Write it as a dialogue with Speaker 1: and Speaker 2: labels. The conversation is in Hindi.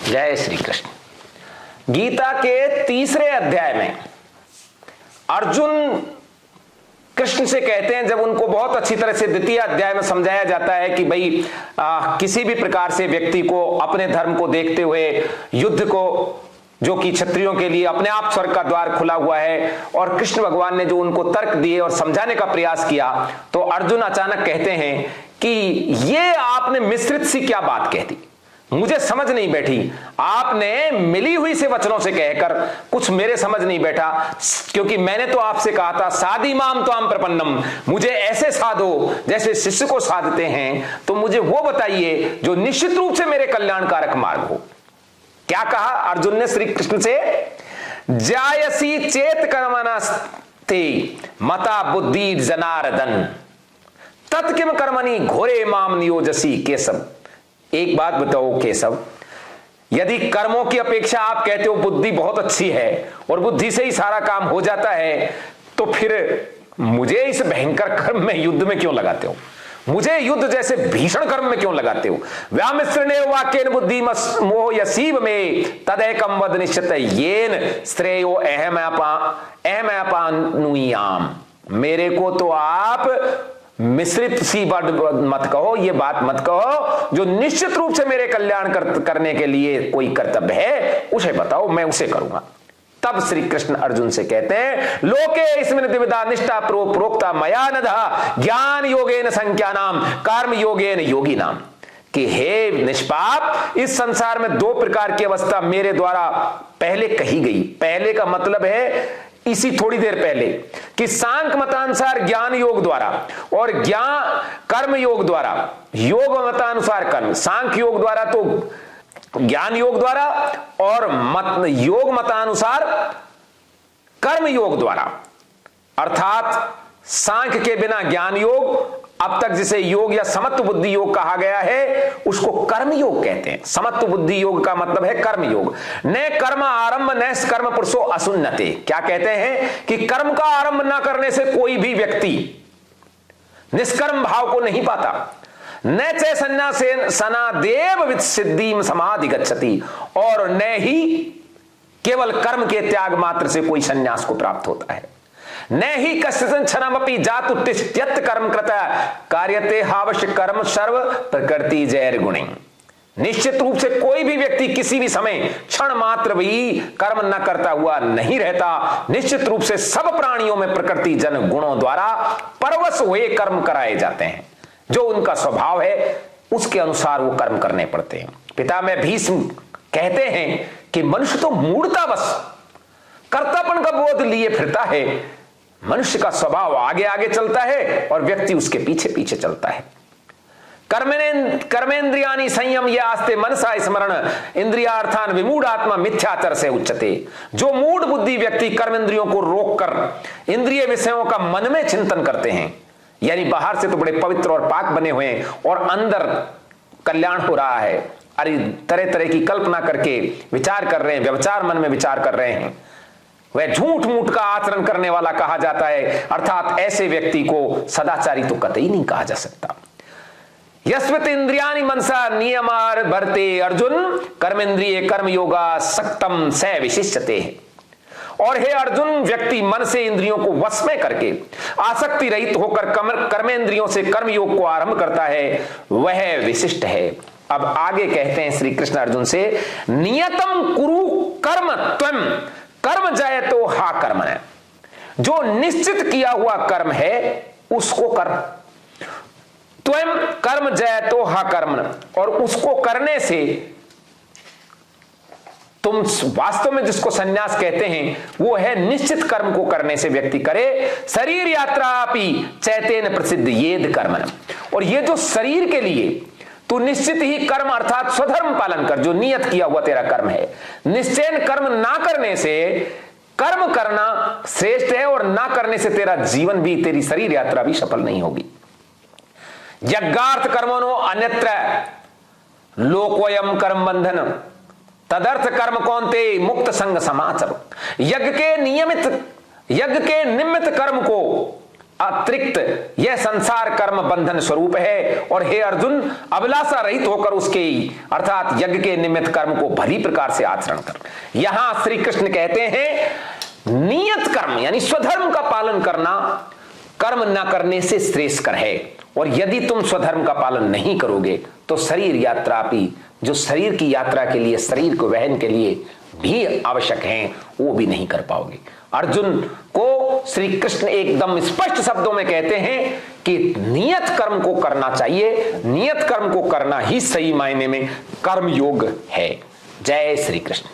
Speaker 1: जय श्री कृष्ण। गीता के तीसरे अध्याय में अर्जुन कृष्ण से कहते हैं, जब उनको बहुत अच्छी तरह से द्वितीय अध्याय में समझाया जाता है कि भाई किसी भी प्रकार से व्यक्ति को अपने धर्म को देखते हुए युद्ध को, जो कि क्षत्रियों के लिए अपने आप स्वर्ग का द्वार खुला हुआ है, और कृष्ण भगवान ने जो उनको तर्क दिए और समझाने का प्रयास किया, तो अर्जुन अचानक कहते हैं कि ये आपने मिश्रित सी क्या बात कह दी, मुझे समझ नहीं बैठी। आपने मिली हुई से वचनों से कहकर कुछ मेरे समझ नहीं बैठा, क्योंकि मैंने तो आपसे कहा था साधी माम त्वाम प्रपन्नम, मुझे ऐसे साधो जैसे शिष्य को साधते हैं, तो मुझे वो बताइए जो निश्चित रूप से मेरे कल्याणकारक मार्ग हो। क्या कहा अर्जुन ने श्री कृष्ण से? जायसी चेत कर्मणस्ते मता बुद्धि जनार्दन तत्किम कर्मणि घोरे माम नियोजसी केशव। एक बात बताओ केशव, यदि कर्मों की अपेक्षा आप कहते हो बुद्धि बहुत अच्छी है और बुद्धि से ही सारा काम हो जाता है, तो फिर मुझे इस भयंकर कर्म में, युद्ध में क्यों लगाते हो? मुझे युद्ध जैसे भीषण कर्म में क्यों लगाते हो? व्यामिश्रणे वाक्येन बुद्धि मोह यसीव में तदैकम वद निश्चित येन श्रेयो अहमपानुयाम। मेरे को तो आप मिश्रित सी बात मत कहो, ये बात मत कहो, जो निश्चित रूप से मेरे कल्याण करने के लिए कोई कर्तव्य है उसे बताओ, मैं उसे करूंगा। तब श्री कृष्ण अर्जुन से कहते हैं, लोके इसमें द्विविधा निष्ठा प्रोक्ता मया नधा ज्ञान योगेन संख्यानाम कर्म योगेन योगी नाम। कि हे निष्पाप, इस संसार में दो प्रकार की अवस्था मेरे द्वारा पहले कही गई। पहले का मतलब है इसी थोड़ी देर पहले कि सांख्य मतानुसार ज्ञान योग द्वारा और ज्ञान कर्म योग द्वारा, योग मतानुसार कर्म, सांख्य योग द्वारा तो ज्ञान योग द्वारा और योग मतानुसार कर्म योग द्वारा, अर्थात सांख्य के बिना ज्ञान योग, अब तक जिसे योग या समत्व बुद्धि योग कहा गया है उसको कर्म योग कहते हैं। समत्व बुद्धि योग का मतलब है कर्म योग। न कर्म आरंभ न कर्म पुरुषो असुन्नते। क्या कहते हैं कि कर्म का आरंभ न करने से कोई भी व्यक्ति निष्कर्म भाव को नहीं पाता। न च संन्यासेन सनादेव विद सिद्धिम समाधि गच्छति, और न ही केवल कर्म के त्याग मात्र से कोई संन्यास को प्राप्त होता है। न ही कश्चिन क्षणमपि जातु तिष्ठ्यत कर्म कृत कार्यते हावश्य कर्म सर्व प्रकृति जैर गुणी। निश्चित रूप से कोई भी व्यक्ति किसी भी समय क्षण मात्र भी कर्म न करता हुआ नहीं रहता। निश्चित रूप से सब प्राणियों में प्रकृति जन गुणों द्वारा परवश हुए कर्म कराए जाते हैं। जो उनका स्वभाव है उसके अनुसार वो कर्म करने पड़ते हैं। पितामह भीष्म कहते हैं कि मनुष्य तो मूढ़तावश कर्तापन का बोध लिए फिरता है। मनुष्य का स्वभाव आगे आगे चलता है और व्यक्ति उसके पीछे पीछे चलता है। कर्मेंद्रियानि संयम ये आस्ते मनसा स्मरण इंद्रियार्थान विमूढ़ आत्मा मिथ्याचर से उच्चते। जो मूढ़ बुद्धि व्यक्ति कर्मेंद्रियों को रोककर इंद्रिय विषयों का मन में चिंतन करते हैं, यानी बाहर से तो बड़े पवित्र और पाक बने हुए हैं और अंदर कल्याण हो रहा है, अरे तरह तरह की कल्पना करके विचार कर रहे हैं, व्यभिचार मन में विचार कर रहे हैं, वह झूठ मूठ का आचरण करने वाला कहा जाता है। अर्थात ऐसे व्यक्ति को सदाचारी तो कतई नहीं कहा जा सकता। यस्मित इंद्रियाणि मनसा नियमार भरते अर्जुन कर्मेंद्रिय कर्म योगा सक्तम स विशिष्यते। और हे अर्जुन, व्यक्ति मन से इंद्रियों को वश में करके आसक्ति रहित होकर कर्मेंद्रियों से कर्म योग को आरंभ करता है, वह विशिष्ट है। अब आगे कहते हैं श्री कृष्ण अर्जुन से, नियतम कुरु कर्म त्वम कर्म जाए तो हा कर्म है। जो निश्चित किया हुआ कर्म है उसको कर। त्वम कर्म जाए तो हा कर्म, और उसको करने से तुम वास्तव में जिसको संन्यास कहते हैं वो है निश्चित कर्म को करने से व्यक्ति करे। शरीर यात्रा अपि चैतेन प्रसिद्ध येद कर्म। और ये जो शरीर के लिए तू निश्चित ही कर्म अर्थात स्वधर्म पालन कर, जो नियत किया हुआ तेरा कर्म है। निश्चयन कर्म ना करने से कर्म करना श्रेष्ठ है, और ना करने से तेरा जीवन भी, तेरी शरीर यात्रा भी सफल नहीं होगी। यज्ञार्थ कर्मणो अन्यत्र लोकोयम कर्म बंधन तदर्थ कर्म कौन्ते मुक्त संग समाचर। यज्ञ के निमित्त कर्म को अतिरिक्त यह संसार कर्म बंधन स्वरूप है। और हे अर्जुन, अभिलाषा रहित होकर उसके अर्थात यज्ञ के निमित्त कर्म को भली प्रकार से आचरण कर। यहां श्री कृष्ण कहते हैं नियत कर्म यानी स्वधर्म का पालन करना कर्म न करने से श्रेष्ठकर है। और यदि तुम स्वधर्म का पालन नहीं करोगे तो शरीर यात्रा भी, जो शरीर की यात्रा के लिए, शरीर को वहन के लिए भी आवश्यक हैं, वो भी नहीं कर पाओगे। अर्जुन को श्री कृष्ण एकदम स्पष्ट शब्दों में कहते हैं कि नियत कर्म को करना चाहिए, नियत कर्म को करना ही सही मायने में कर्म योग है। जय श्री कृष्ण।